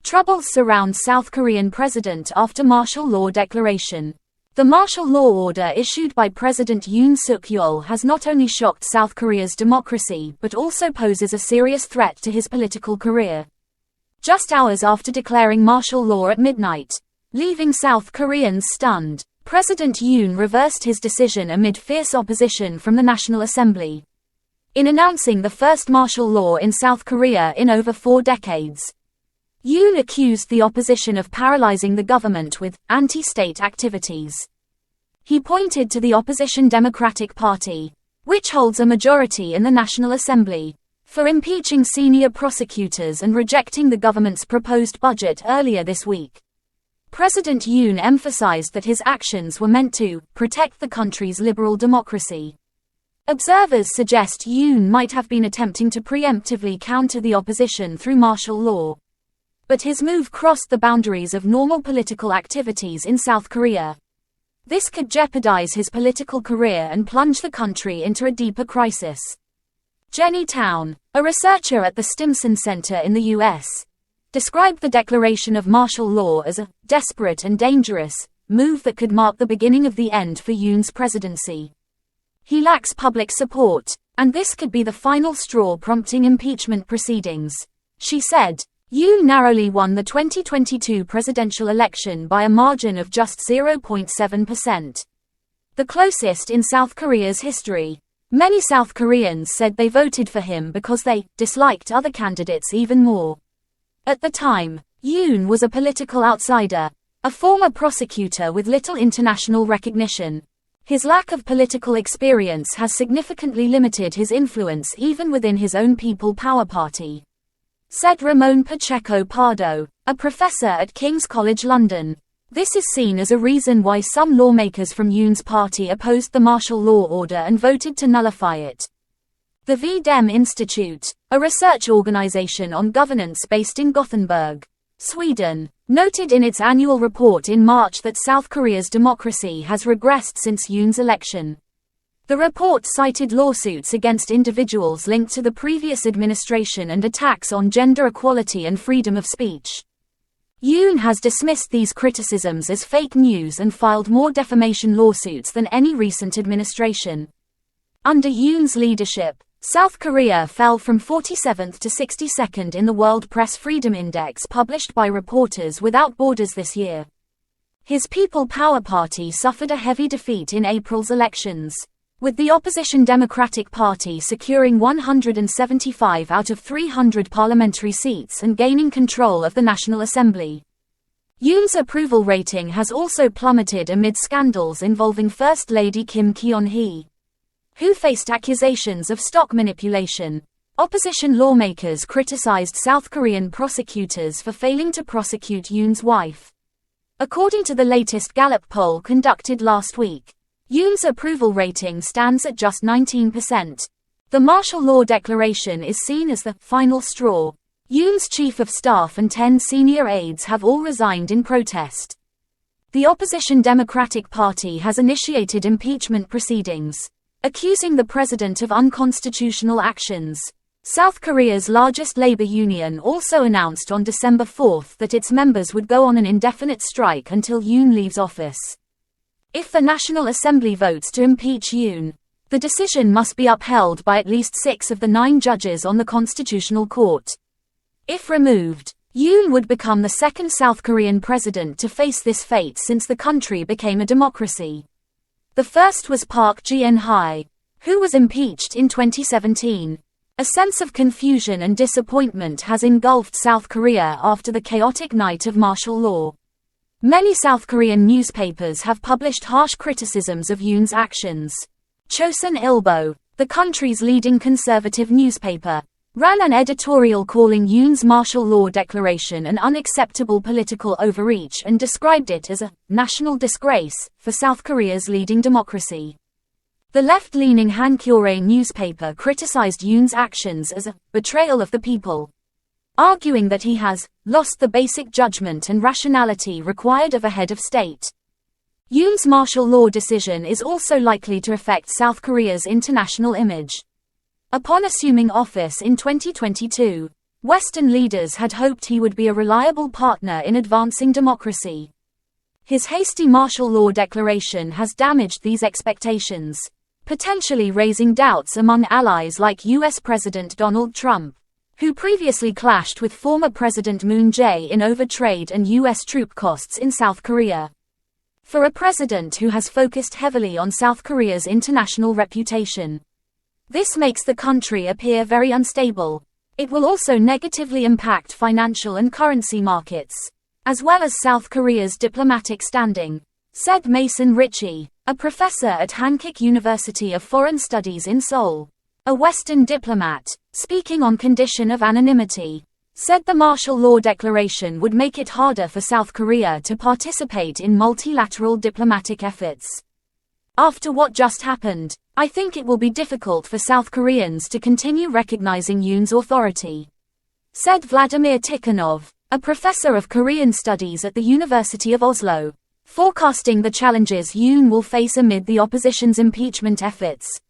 Troubles surround South Korean president after martial law declaration. The martial law order issued by President Yoon Suk-yeol has not only shocked South Korea's democracy but also poses a serious threat to his political career. Just hours after declaring martial law at midnight, leaving South Koreans stunned, President Yoon reversed his decision amid fierce opposition from the National Assembly. In announcing the first martial law in South Korea in over 4 decades, Yoon accused the opposition of paralyzing the government with anti-state activities. He pointed to the opposition Democratic Party, which holds a majority in the National Assembly, for impeaching senior prosecutors and rejecting the government's proposed budget earlier this week. President Yoon emphasized that his actions were meant to protect the country's liberal democracy. Observers suggest Yoon might have been attempting to preemptively counter the opposition through martial law. But his move crossed the boundaries of normal political activities in South Korea. This could jeopardize his political career and plunge the country into a deeper crisis. Jenny Town, a researcher at the Stimson Center in the U.S., described the declaration of martial law as a desperate and dangerous move that could mark the beginning of the end for Yoon's presidency. He lacks public support, and this could be the final straw prompting impeachment proceedings, she said. Yoon narrowly won the 2022 presidential election by a margin of just 0.7%. The closest in South Korea's history. Many South Koreans said they voted for him because they disliked other candidates even more. At the time, Yoon was a political outsider, a former prosecutor with little international recognition. His lack of political experience has significantly limited his influence even within his own People Power Party, said Ramon Pacheco Pardo, a professor at King's College London. This is seen as a reason why some lawmakers from Yoon's party opposed the martial law order and voted to nullify it. The V-Dem Institute, a research organization on governance based in Gothenburg, Sweden, noted in its annual report in March that South Korea's democracy has regressed since Yoon's election. The report cited lawsuits against individuals linked to the previous administration and attacks on gender equality and freedom of speech. Yoon has dismissed these criticisms as fake news and filed more defamation lawsuits than any recent administration. Under Yoon's leadership, South Korea fell from 47th to 62nd in the World Press Freedom Index published by Reporters Without Borders this year. His People Power Party suffered a heavy defeat in April's elections, with the opposition Democratic Party securing 175 out of 300 parliamentary seats and gaining control of the National Assembly. Yoon's approval rating has also plummeted amid scandals involving First Lady Kim Keon-hee, who faced accusations of stock manipulation. Opposition lawmakers criticized South Korean prosecutors for failing to prosecute Yoon's wife. According to the latest Gallup poll conducted last week, Yoon's approval rating stands at just 19%. The martial law declaration is seen as the final straw. Yoon's chief of staff and 10 senior aides have all resigned in protest. The opposition Democratic Party has initiated impeachment proceedings, accusing the president of unconstitutional actions. South Korea's largest labor union also announced on December 4 that its members would go on an indefinite strike until Yoon leaves office. If the National Assembly votes to impeach Yoon, the decision must be upheld by at least 6 of the 9 judges on the Constitutional Court. If removed, Yoon would become the second South Korean president to face this fate since the country became a democracy. The first was Park Geun-hye, who was impeached in 2017. A sense of confusion and disappointment has engulfed South Korea after the chaotic night of martial law. Many South Korean newspapers have published harsh criticisms of Yoon's actions. Chosun Ilbo, the country's leading conservative newspaper, ran an editorial calling Yoon's martial law declaration an unacceptable political overreach and described it as a national disgrace for South Korea's leading democracy. The left-leaning Hankyoreh newspaper criticized Yoon's actions as a betrayal of the people, arguing that he has lost the basic judgment and rationality required of a head of state. Yoon's martial law decision is also likely to affect South Korea's international image. Upon assuming office in 2022, Western leaders had hoped he would be a reliable partner in advancing democracy. His hasty martial law declaration has damaged these expectations, potentially raising doubts among allies like US President Donald Trump, who previously clashed with former President Moon Jae-in over trade and US troop costs in South Korea. For a president who has focused heavily on South Korea's international reputation, this makes the country appear very unstable. It will also negatively impact financial and currency markets, as well as South Korea's diplomatic standing, said Mason Ritchie, a professor at Hankuk University of Foreign Studies in Seoul. A Western diplomat, speaking on condition of anonymity, said the martial law declaration would make it harder for South Korea to participate in multilateral diplomatic efforts. After what just happened, I think it will be difficult for South Koreans to continue recognizing Yoon's authority, said Vladimir Tikhonov, a professor of Korean studies at the University of Oslo, forecasting the challenges Yoon will face amid the opposition's impeachment efforts.